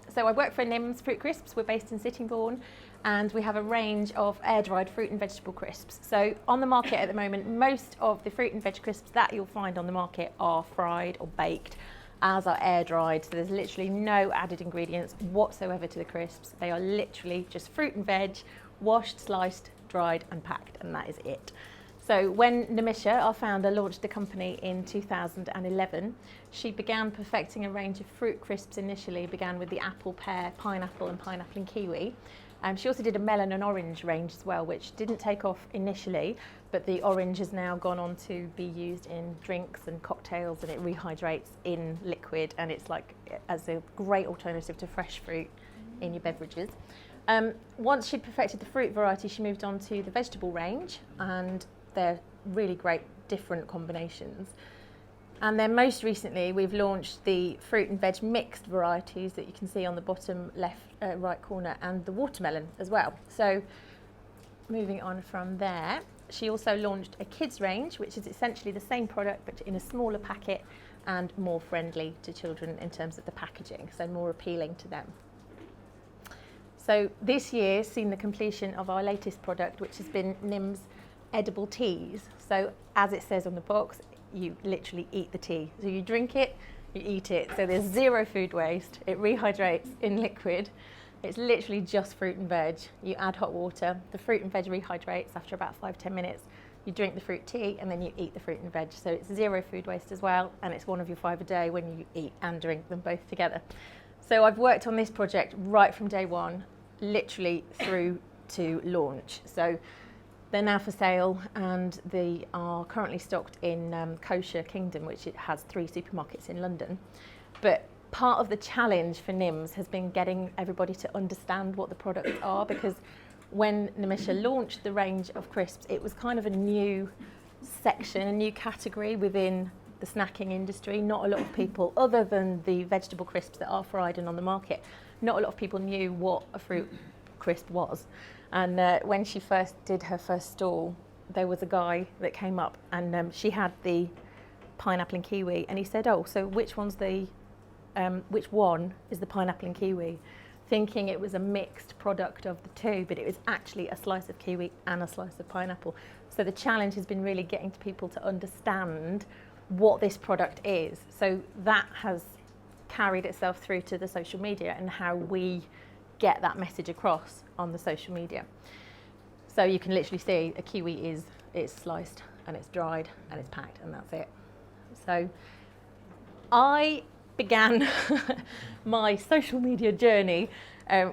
So I work for Nims Fruit Crisps. We're based in Sittingbourne, and we have a range of air-dried fruit and vegetable crisps. So on the market at the moment, most of the fruit and veg crisps that you'll find on the market are fried or baked, as are air-dried. So there's literally no added ingredients whatsoever to the crisps. They are literally just fruit and veg, washed, sliced, dried and packed, and that is it. So when Nimisha, our founder, launched the company in 2011, she began perfecting a range of fruit crisps initially, began with the apple, pear, pineapple and kiwi. She also did a melon and orange range as well, which didn't take off initially, but the orange has now gone on to be used in drinks and cocktails, and it rehydrates in liquid, and it's like as a great alternative to fresh fruit in your beverages. Once she'd perfected the fruit variety, she moved on to the vegetable range, and they're really great different combinations. And then most recently we've launched the fruit and veg mixed varieties that you can see on the bottom left right corner, and the watermelon as well. So moving on from there, she also launched a kids range, which is essentially the same product but in a smaller packet and more friendly to children in terms of the packaging, so more appealing to them. So this year's seen the completion of our latest product, which has been Nims edible teas. So as it says on the box, you literally eat the tea. So you drink it, you eat it. So there's zero food waste. It rehydrates in liquid. It's literally just fruit and veg. You add hot water. The fruit and veg rehydrates after about 5-10 minutes. You drink the fruit tea and then you eat the fruit and veg. So it's zero food waste as well. And it's one of your 5 a day when you eat and drink them both together. So I've worked on this project right from day one, literally through to launch. So they're now for sale, and they are currently stocked in Kosher Kingdom, which it has 3 supermarkets in London. But part of the challenge for Nims has been getting everybody to understand what the products are, because when Nimisha launched the range of crisps, it was kind of a new section, a new category within the snacking industry. Not a lot of people, other than the vegetable crisps that are fried and on the market, not a lot of people knew what a fruit crisp was. And when she first did her first stall, there was a guy that came up, and she had the pineapple and kiwi, and he said, "Oh, so which one is the pineapple and kiwi?" Thinking it was a mixed product of the two, but it was actually a slice of kiwi and a slice of pineapple. So the challenge has been really getting to people to understand what this product is. So that has carried itself through to the social media and how we get that message across on the social media. So you can literally see a kiwi it's sliced and it's dried and it's packed, and that's it. So I began my social media journey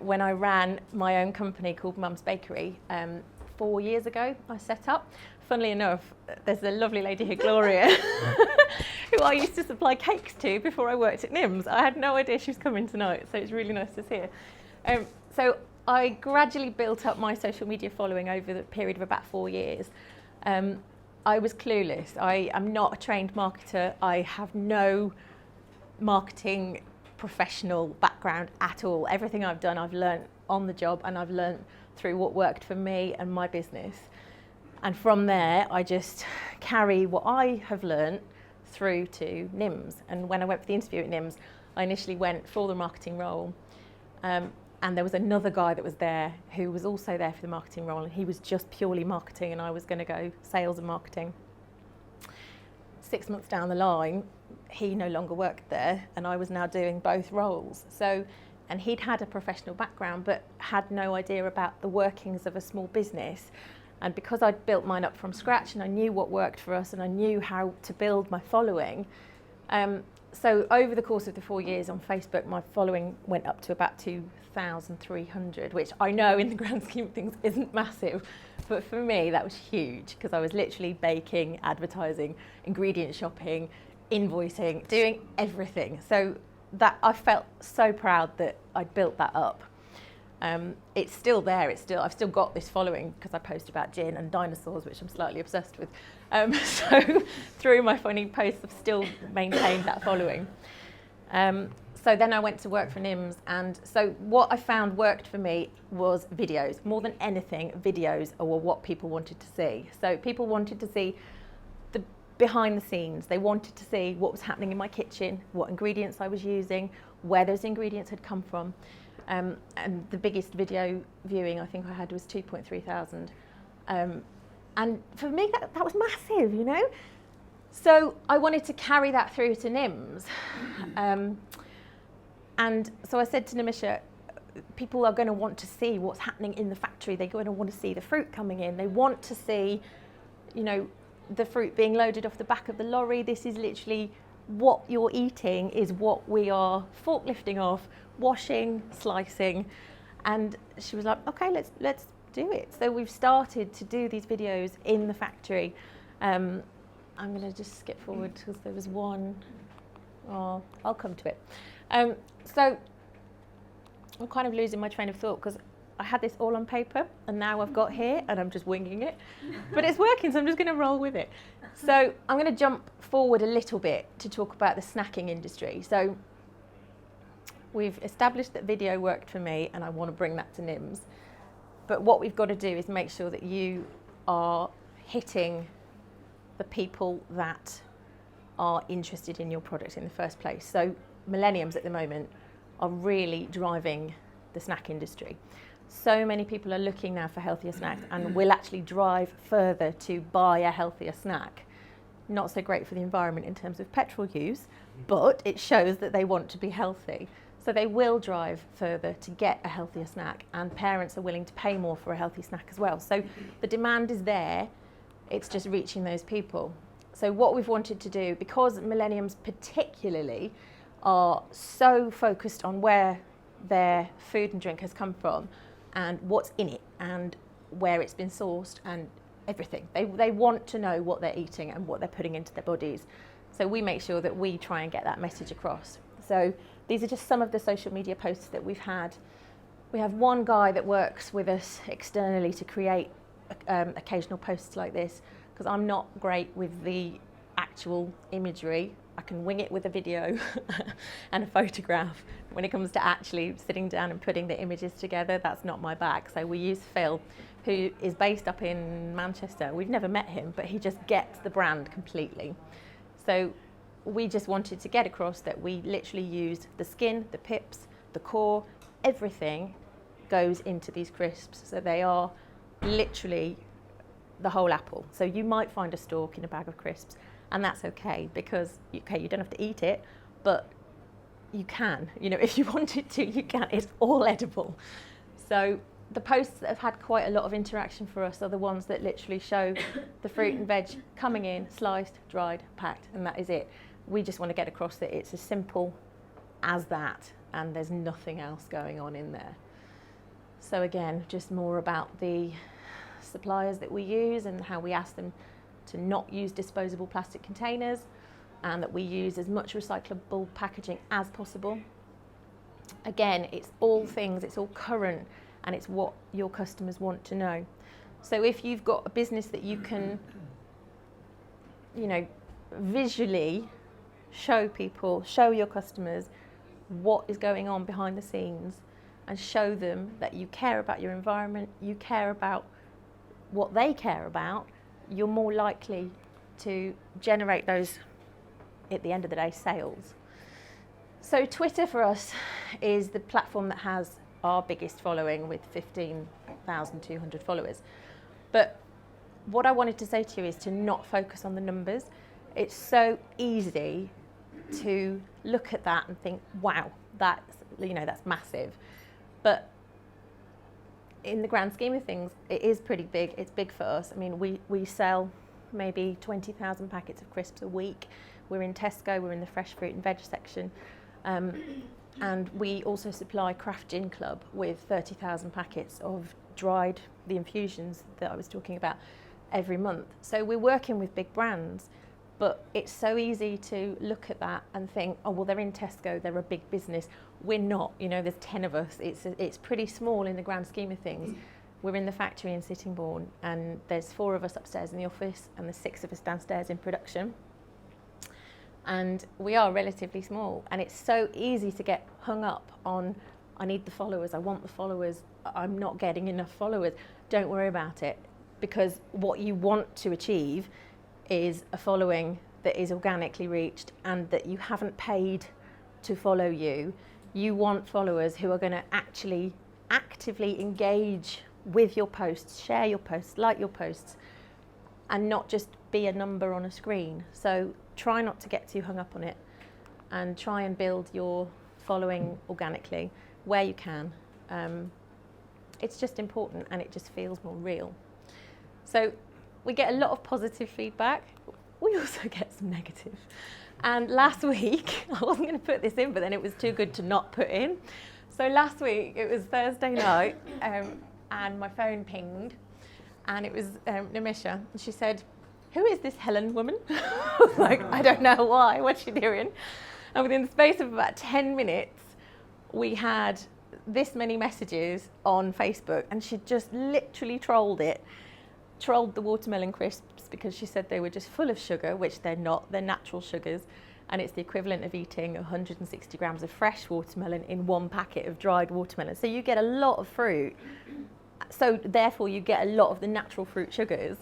when I ran my own company called Mum's Bakery 4 years ago. I set up. Funnily enough, there's a lovely lady here, Gloria, who I used to supply cakes to before I worked at Nims. I had no idea she was coming tonight, so it's really nice to see her. So I gradually built up my social media following over the period of about 4 years. I was clueless. I am not a trained marketer. I have no marketing professional background at all. Everything I've done, I've learnt on the job, and I've learnt through what worked for me and my business. And from there, I just carry what I have learnt through to Nims. And when I went for the interview at Nims, I initially went for the marketing role. And there was another guy that was there who was also there for the marketing role, and he was just purely marketing, and I was going to go sales and marketing. 6 months down the line, he no longer worked there, and I was now doing both roles. So, and he'd had a professional background but had no idea about the workings of a small business. And because I'd built mine up from scratch and I knew what worked for us and I knew how to build my following, so over the course of the 4 years on Facebook, my following went up to about 2,300, which I know in the grand scheme of things isn't massive, but for me that was huge, because I was literally baking, advertising, ingredient shopping, invoicing, doing everything. So that I felt so proud that I'd built that up. It's still there. I've still got this following because I post about gin and dinosaurs, which I'm slightly obsessed with. So through my funny posts, I've still maintained that following. So then I went to work for Nims, and so what I found worked for me was videos. More than anything, videos were what people wanted to see. So people wanted to see the behind the scenes. They wanted to see what was happening in my kitchen, what ingredients I was using, where those ingredients had come from. And the biggest video viewing I think I had was 2.3 thousand. And for me, that was massive, you know? So I wanted to carry that through to Nims. And so I said to Nimisha, people are going to want to see what's happening in the factory. They're going to want to see the fruit coming in. They want to see, you know, the fruit being loaded off the back of the lorry. This is literally what you're eating, is what we are forklifting off, washing, slicing. And she was like, okay, let's do it. So we've started to do these videos in the factory. I'm going to just skip forward because there was one. Oh, I'll come to it. So I'm kind of losing my train of thought because I had this all on paper and now I've got here and I'm just winging it. But it's working, so I'm just going to roll with it. So I'm going to jump forward a little bit to talk about the snacking industry. So we've established that video worked for me and I want to bring that to Nims. But what we've got to do is make sure that you are hitting the people that are interested in your product in the first place. So millennials at the moment are really driving the snack industry. So many people are looking now for healthier snacks and will actually drive further to buy a healthier snack. Not so great for the environment in terms of petrol use, but it shows that they want to be healthy. So they will drive further to get a healthier snack, and parents are willing to pay more for a healthy snack as well. So the demand is there, it's just reaching those people. So what we've wanted to do, because millennials particularly are so focused on where their food and drink has come from and what's in it and where it's been sourced and everything. They want to know what they're eating and what they're putting into their bodies. So we make sure that we try and get that message across. So these are just some of the social media posts that we've had. We have one guy that works with us externally to create occasional posts like this, because I'm not great with the actual imagery. I can wing it with a video and a photograph. When it comes to actually sitting down and putting the images together, that's not my bag. So we use Phil, who is based up in Manchester. We've never met him, but he just gets the brand completely. So we just wanted to get across that we literally used the skin, the pips, the core, everything goes into these crisps. So they are literally the whole apple. So you might find a stalk in a bag of crisps, and that's okay, because you don't have to eat it, but you can, if you wanted to, you can. It's all edible. So the posts that have had quite a lot of interaction for us are the ones that literally show the fruit and veg coming in, sliced, dried, packed, and that is it. We just want to get across that it's as simple as that, and there's nothing else going on in there. So again, just more about the suppliers that we use and how we ask them to not use disposable plastic containers, and that we use as much recyclable packaging as possible. Again, it's all current, and it's what your customers want to know. So if you've got a business that you can, visually show your customers what is going on behind the scenes, and show them that you care about your environment, you care about what they care about, you're more likely to generate those, at the end of the day, sales. So Twitter for us is the platform that has our biggest following, with 15,200 followers. But what I wanted to say to you is to not focus on the numbers. It's so easy to look at that and think, wow, that's massive. But in the grand scheme of things, it is pretty big. It's big for us. I mean, we sell maybe 20,000 packets of crisps a week. We're in Tesco, we're in the fresh fruit and veg section. And we also supply Craft Gin Club with 30,000 packets of the infusions that I was talking about, every month. So we're working with big brands, but it's so easy to look at that and think, oh, well, they're in Tesco, they're a big business. We're not, there's 10 of us. It's pretty small in the grand scheme of things. We're in the factory in Sittingbourne, and there's 4 of us upstairs in the office, and there's 6 of us downstairs in production. And we are relatively small, and it's so easy to get hung up on, I need the followers, I want the followers, I'm not getting enough followers. Don't worry about it, because what you want to achieve is a following that is organically reached and that you haven't paid to follow you. You want followers who are going to actually actively engage with your posts, share your posts, like your posts, and not just be a number on a screen. So try not to get too hung up on it, and try and build your following organically where you can. It's just important, and it just feels more real. So we get a lot of positive feedback. We also get some negative. And last week, I wasn't going to put this in, but then it was too good to not put in. So last week, it was Thursday night, and my phone pinged, and it was Nimisha. And she said, "Who is this Helen woman?" I was like, "I don't know why, what's she doing?" And within the space of about 10 minutes, we had this many messages on Facebook, and she just literally trolled the watermelon crisps, because she said they were just full of sugar, which they're not, they're natural sugars, and it's the equivalent of eating 160 grams of fresh watermelon in one packet of dried watermelon. So you get a lot of fruit, so therefore you get a lot of the natural fruit sugars.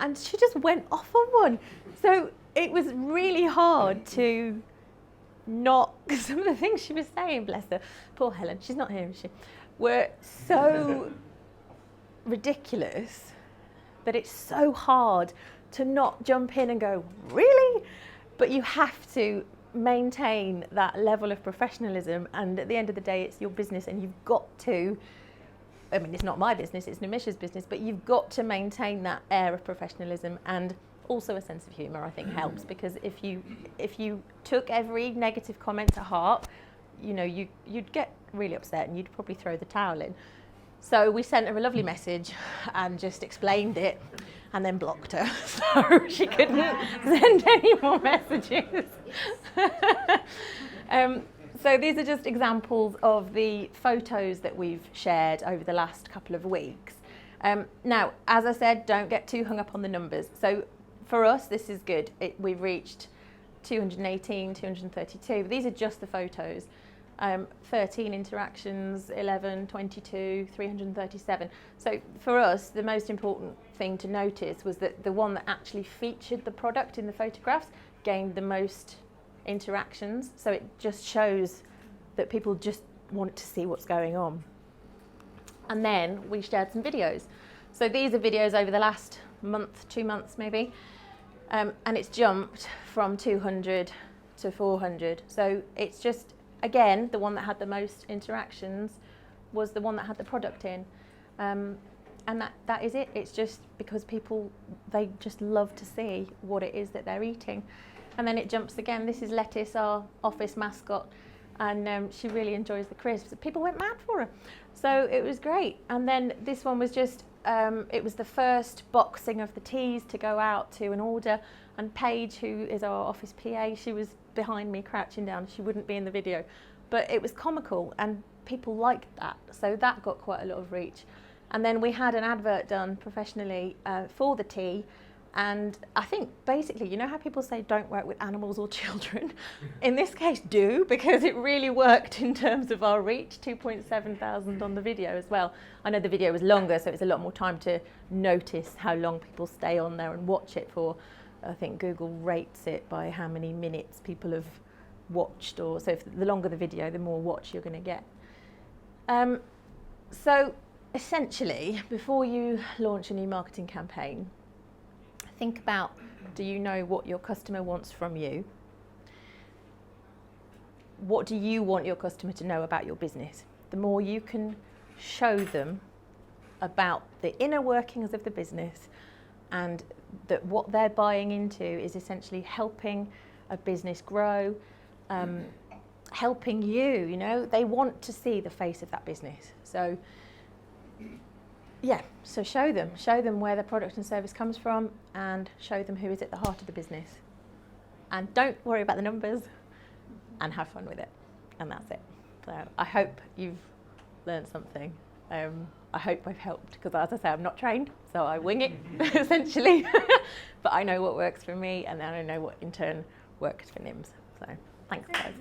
And she just went off on one. So it was really hard to not, because some of the things she was saying, bless her, poor Helen, she's not here, is she, were so ridiculous that it's so hard to not jump in and go, really? But you have to maintain that level of professionalism, and at the end of the day, it's your business, and you've got to, I mean, it's not my business, it's Nimisha's business, but you've got to maintain that air of professionalism, and also a sense of humour, I think, helps, because if you took every negative comment to heart, you know, you'd get really upset, and you'd probably throw the towel in. So we sent her a lovely message and just explained it, and then blocked her, so she couldn't send any more messages. So these are just examples of the photos that we've shared over the last couple of weeks. Now, as I said, don't get too hung up on the numbers. So for us, this is good. We've reached 218, 232. But these are just the photos. 13 interactions, 11, 22, 337. So for us, the most important thing to notice was that the one that actually featured the product in the photographs gained the most interactions. So it just shows that people just want to see what's going on. And then we shared some videos. So these are videos over the last month, 2 months maybe, and it's jumped from 200 to 400. So it's just, again, the one that had the most interactions was the one that had the product in. And that is it. It's just because people, they just love to see what it is that they're eating. And then it jumps again. This is Lettuce, our office mascot, and she really enjoys the crisps. People went mad for her. So it was great. And then this one was just, it was the first boxing of the teas to go out to an order. And Paige, who is our office PA, she was behind me crouching down. She wouldn't be in the video. But it was comical, and people liked that. So that got quite a lot of reach. And then we had an advert done professionally for the tea. And I think basically, you know how people say don't work with animals or children? In this case, do, because it really worked in terms of our reach, 2,700 on the video as well. I know the video was longer, so it's a lot more time to notice how long people stay on there and watch it for. I think Google rates it by how many minutes people have watched, or so if the longer the video, the more watch you're going to get. So essentially, before you launch a new marketing campaign, think about, do you know what your customer wants from you? What do you want your customer to know about your business? The more you can show them about the inner workings of the business, and that what they're buying into is essentially helping a business grow, helping you, you know, they want to see the face of that business. So yeah, so show them where the product and service comes from, and show them who is at the heart of the business. And don't worry about the numbers, and have fun with it. And that's it. So I hope you've learned something. I hope I've helped, because as I say, I'm not trained, so I wing it, essentially. But I know what works for me, and then I know what in turn works for NIMS. So thanks, guys.